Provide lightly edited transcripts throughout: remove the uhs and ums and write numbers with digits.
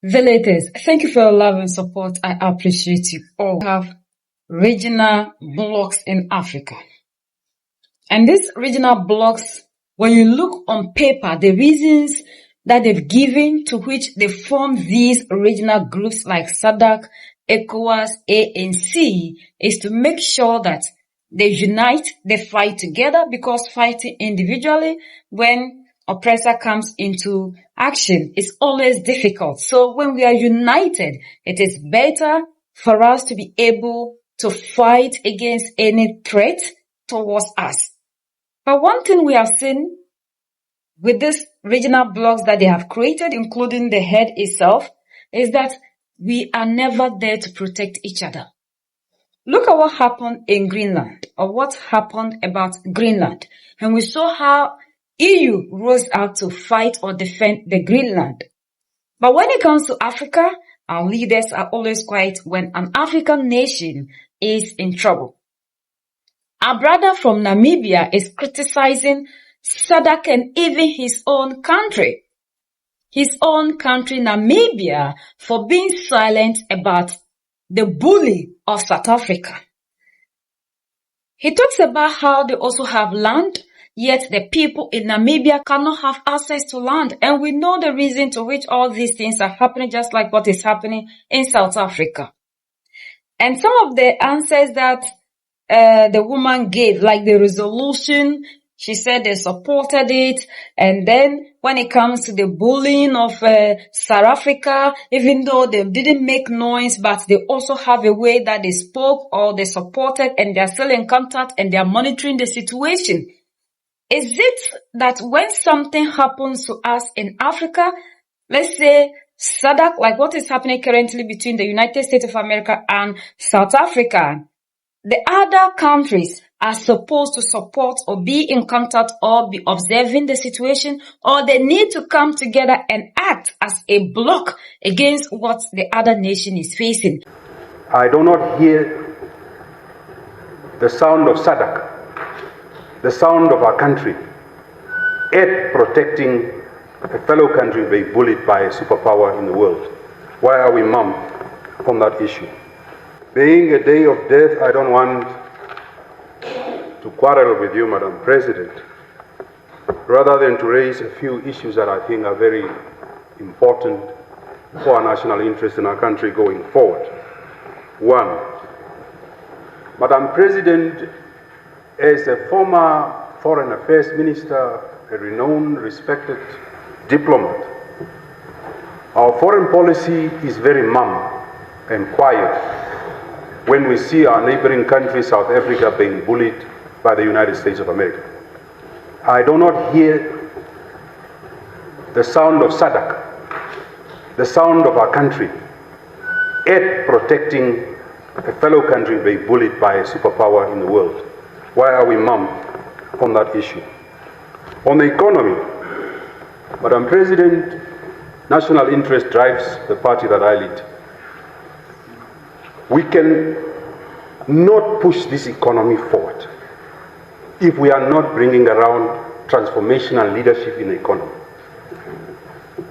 Villagers, thank you for your love and support. I appreciate you all. We have regional blocks in Africa. And these regional blocks, when you look on paper, the reasons that they've given to which they form these regional groups like SADC, ECOWAS, ANC is to make sure that they unite, they fight together, because fighting individually when oppressor comes into action is always difficult. So when we are united, it is better for us to be able to fight against any threat towards us. But one thing we have seen with these regional blocks that they have created, including the head itself, is that we are never there to protect each other. Look at what happened in Greenland, or what happened about Greenland. And we saw how EU rose out to fight or defend the Greenland. But when it comes to Africa, our leaders are always quiet when an African nation is in trouble. Our brother from Namibia is criticizing SADC and even his own country, Namibia, for being silent about the bully of South Africa. He talks about how they also have land, yet the people in Namibia cannot have access to land. And we know the reason to which all these things are happening, just like what is happening in South Africa. And some of the answers that the woman gave, like the resolution, she said they supported it. And then when it comes to the bullying of South Africa, even though they didn't make noise, but they also have a way that they spoke or they supported, and they're still in contact and they're monitoring the situation. Is it that when something happens to us in Africa, let's say SADC, like what is happening currently between the United States of America and South Africa, the other countries are supposed to support or be in contact or be observing the situation, or they need to come together and act as a bloc against what the other nation is facing? I do not hear the sound of SADC, the sound of our country, yet protecting a fellow country being bullied by a superpower in the world. Why are we mum on that issue? Being a day of death, I don't want to quarrel with you, Madam President, rather than to raise a few issues that I think are very important for our national interest in our country going forward. One, Madam President, as a former Foreign Affairs Minister, a renowned, respected diplomat, our foreign policy is very mum and quiet when we see our neighboring country, South Africa, being bullied by the United States of America. I do not hear the sound of SADC, the sound of our country, yet protecting a fellow country being bullied by a superpower in the world. Why are we mum on that issue? On the economy, Madam President, national interest drives the party that I lead. We can not push this economy forward if we are not bringing around transformational leadership in the economy.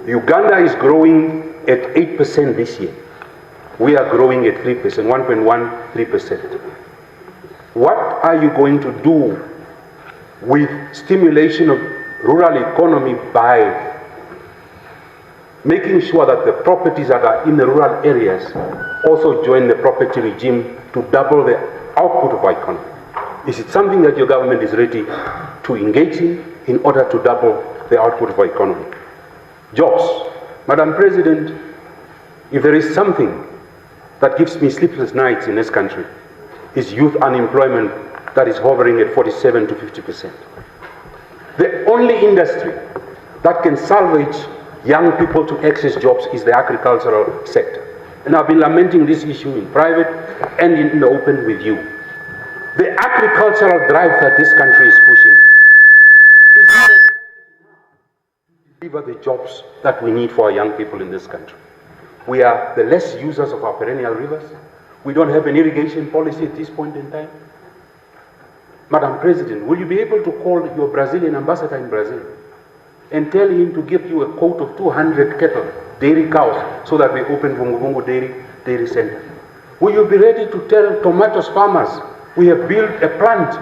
Uganda is growing at 8% this year. We are growing at 3%, 1.13%. What are you going to do with stimulation of rural economy by making sure that the properties that are in the rural areas also join the property regime to double the output of our economy? Is it something that your government is ready to engage in order to double the output of our economy? Jobs. Madam President, if there is something that gives me sleepless nights in this country, is youth unemployment that is hovering at 47 to 50%. The only industry that can salvage young people to access jobs is the agricultural sector. And I've been lamenting this issue in private and in the open with you. The agricultural drive that this country is pushing is not to deliver the jobs that we need for our young people in this country. We are the less users of our perennial rivers. We don't have an irrigation policy at this point in time. Madam President, will you be able to call your Brazilian ambassador in Brazil and tell him to give you a quote of 200 cattle, dairy cows, so that we open Vungu Dairy Center? Will you be ready to tell tomatoes farmers, we have built a plant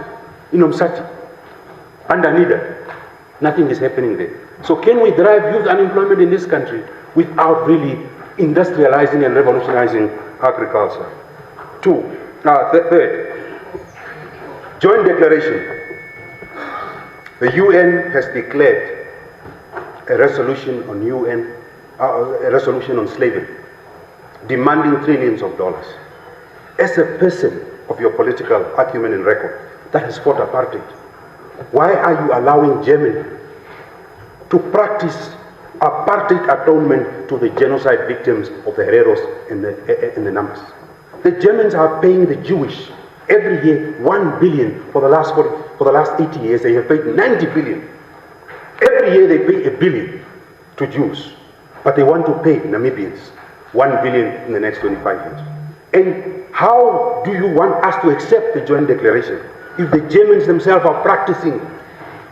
in Umsati, under NIDA? Nothing is happening there. So can we drive youth unemployment in this country without really industrializing and revolutionizing agriculture? Third, joint declaration. The UN has declared a resolution on slavery, demanding trillions of dollars. As a person of your political acumen and record that has fought apartheid, why are you allowing Germany to practice apartheid atonement to the genocide victims of the Herreros and the Namas? The Germans are paying the Jewish every year 1 billion for the last 80 years. They have paid 90 billion. Every year they pay $1 billion to Jews, but they want to pay Namibians 1 billion in the next 25 years. And how do you want us to accept the joint declaration if the Germans themselves are practicing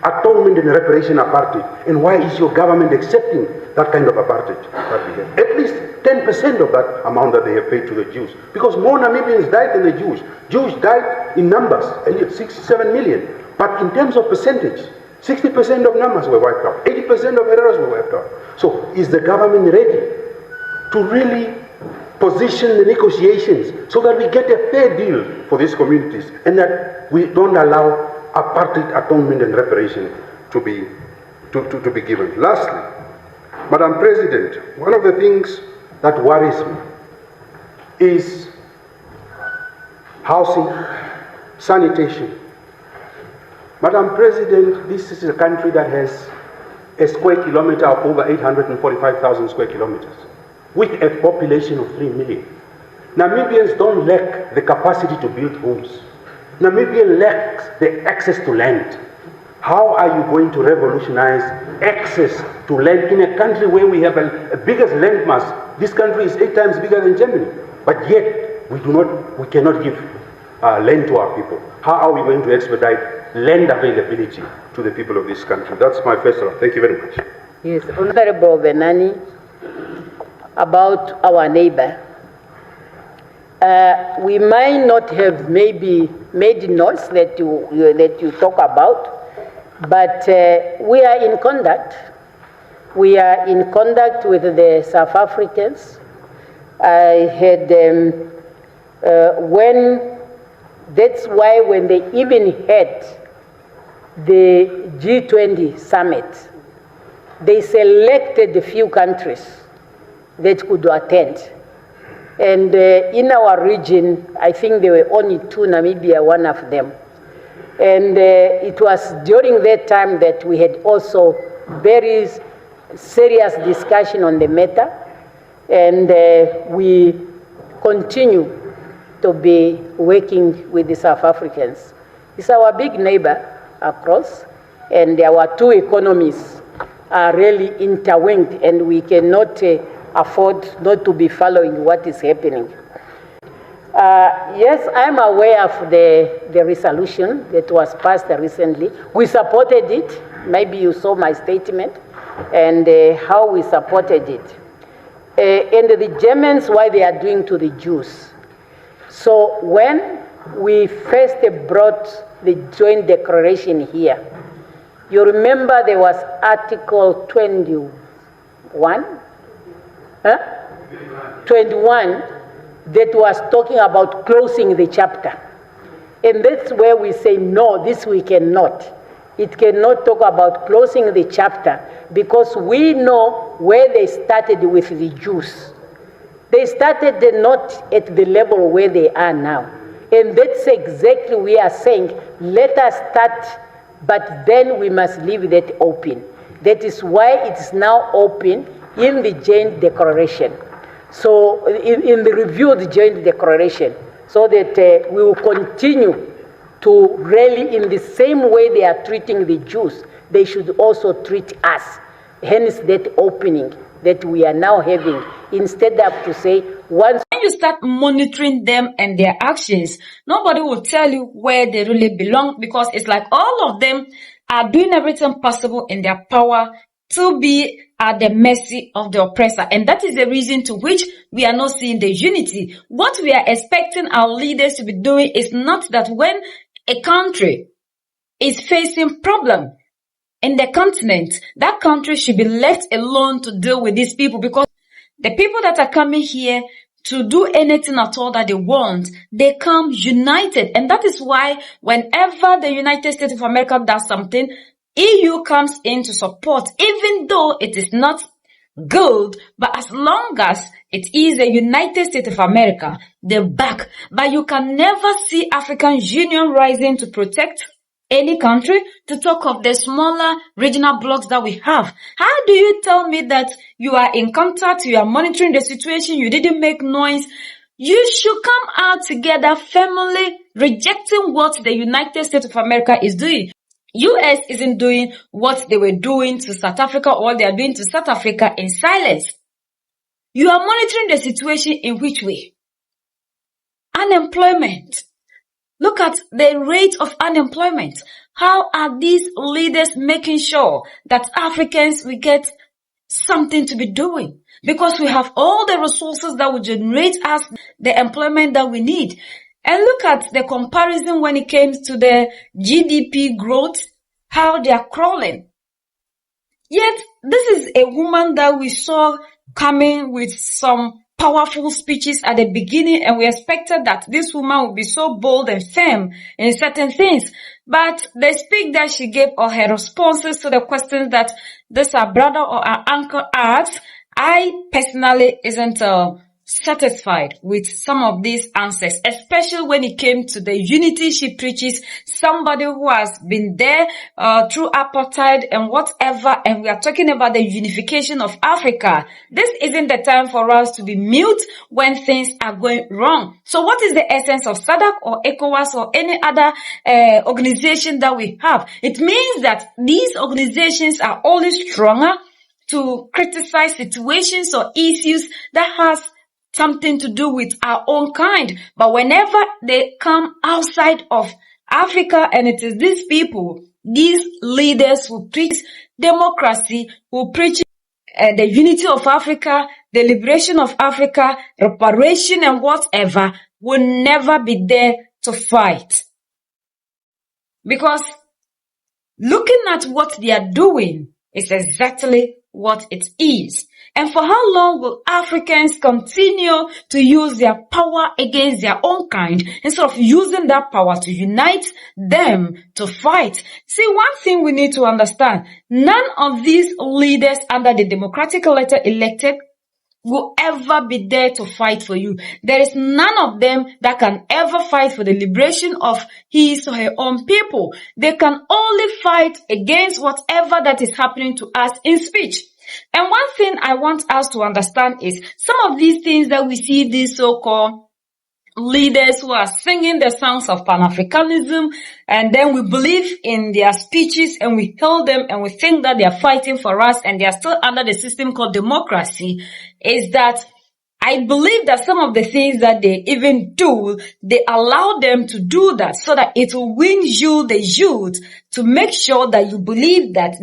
atonement and reparation apartheid? And why is your government accepting that kind of apartheid that we have? At least 10% of that amount that they have paid to the Jews. Because more Namibians died than the Jews. Jews died in numbers, 67 million. But in terms of percentage, 60% of Namas were wiped out. 80% of Herreros were wiped out. So is the government ready to really position the negotiations so that we get a fair deal for these communities and that we don't allow apartheid atonement and reparation to be given? Lastly, Madam President, one of the things that worries me is housing, sanitation. Madam President, this is a country that has a square kilometer of over 845,000 square kilometers, with a population of 3 million. Namibians don't lack the capacity to build homes. Namibia lacks the access to land. How are you going to revolutionize access to land in a country where we have a biggest land mass? This country is 8 times bigger than Germany, but yet we cannot give land to our people. How are we going to expedite land availability to the people of this country? That's my first thought. Thank you very much. Yes, Honorable Benani, about our neighbor. We might not have maybe made notes that you talk about, but we are in contact. We are in contact with the South Africans. I had that's why when they even had the G20 summit, they selected a few countries that could attend. And in our region, I think there were only 2, Namibia, one of them. And it was during that time that we had also very serious discussion on the matter. And we continue to be working with the South Africans. It's our big neighbor across, and our 2 economies are really interlinked, and we cannot afford not to be following what is happening. Yes, I'm aware of the resolution that was passed recently. We supported it. Maybe you saw my statement and how we supported it. And the Germans, what they are doing to the Jews. So when we first brought the joint declaration here, you remember there was Article 21? 21 that was talking about closing the chapter. And that's where we say, no, this we cannot. It cannot talk about closing the chapter because we know where they started with the Jews. They started not at the level where they are now. And that's exactly we are saying, let us start, but then we must leave that open. That is why it's now open in the joint declaration. So in the review of the joint declaration, so that we will continue to really, in the same way they are treating the Jews, they should also treat us. Hence that opening that we are now having, instead of to say, once when you start monitoring them and their actions, nobody will tell you where they really belong, because it's like all of them are doing everything possible in their power to be at the mercy of the oppressor. And that is the reason to which we are not seeing the unity. What we are expecting our leaders to be doing is not that when a country is facing problem in the continent, that country should be left alone to deal with these people, because the people that are coming here to do anything at all that they want, they come united. And that is why whenever the United States of America does something, EU comes in to support, even though it is not good, but as long as it is the United States of America, they back. But you can never see African Union rising to protect any country, to talk of the smaller regional blocks that we have. How do you tell me that you are in contact, you are monitoring the situation, you didn't make noise? You should come out together, family, rejecting what the United States of America is doing. US isn't doing what they were doing to South Africa, or they are doing to South Africa in silence. You are monitoring the situation in which way? Unemployment. Look at the rate of unemployment. How are these leaders making sure that Africans will get something to be doing? Because we have all the resources that will generate us the employment that we need. And look at the comparison when it comes to the GDP growth, how they are crawling. Yet, this is a woman that we saw coming with some powerful speeches at the beginning, and we expected that this woman would be so bold and firm in certain things. But the speech that she gave, or her responses to the questions that this our brother or our uncle asked, I personally isn't satisfied with some of these answers, especially when it came to the unity she preaches. Somebody who has been there through apartheid and whatever, and we are talking about the unification of Africa. This isn't the time for us to be mute when things are going wrong. So what is the essence of SADC or ECOWAS or any other organization that we have? It means that these organizations are always stronger to criticize situations or issues that has something to do with our own kind. But whenever they come outside of Africa, and it is these people, these leaders who preach democracy, who preach the unity of Africa, the liberation of Africa, reparation and whatever, will never be there to fight. Because looking at what they are doing is exactly what it is. And for how long will Africans continue to use their power against their own kind instead of using that power to unite them to fight? See, one thing we need to understand, none of these leaders under the democratically elected will ever be there to fight for you. There is none of them that can ever fight for the liberation of his or her own people. They can only fight against whatever that is happening to us in speech. And one thing I want us to understand is some of these things that we see these so-called leaders who are singing the songs of Pan-Africanism, and then we believe in their speeches and we tell them and we think that they are fighting for us and they are still under the system called democracy, is that I believe that some of the things that they even do, they allow them to do that so that it will win you, the youth, to make sure that you believe that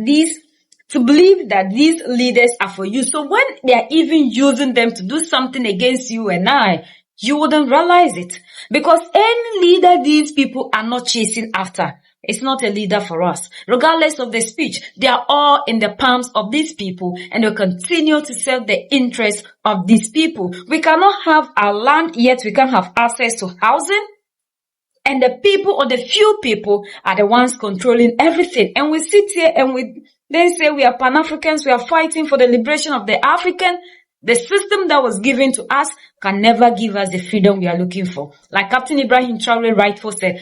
these leaders are for you. So when they are even using them to do something against you and I, you wouldn't realize it. Because any leader these people are not chasing after, it's not a leader for us. Regardless of the speech, they are all in the palms of these people and will continue to serve the interests of these people. We cannot have our land, yet we can't have access to housing. And the people, or the few people, are the ones controlling everything. And we sit here and they say we are Pan-Africans, we are fighting for the liberation of the African. The system that was given to us can never give us the freedom we are looking for. Like Captain Ibrahim Traore rightfully said,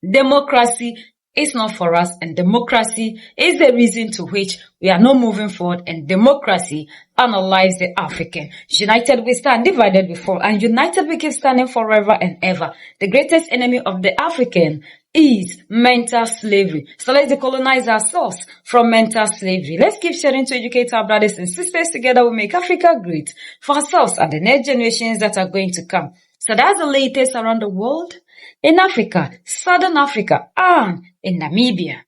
democracy is not for us, and democracy is the reason to which we are not moving forward, and democracy analyzes the African. United we stand, divided we fall, and united we keep standing forever and ever. The greatest enemy of the African is mental slavery. So let's decolonize ourselves from mental slavery. Let's keep sharing to educate our brothers and sisters. Together we make Africa great for ourselves and the next generations that are going to come. So that's the latest around the world, in Africa, Southern Africa, and in Namibia.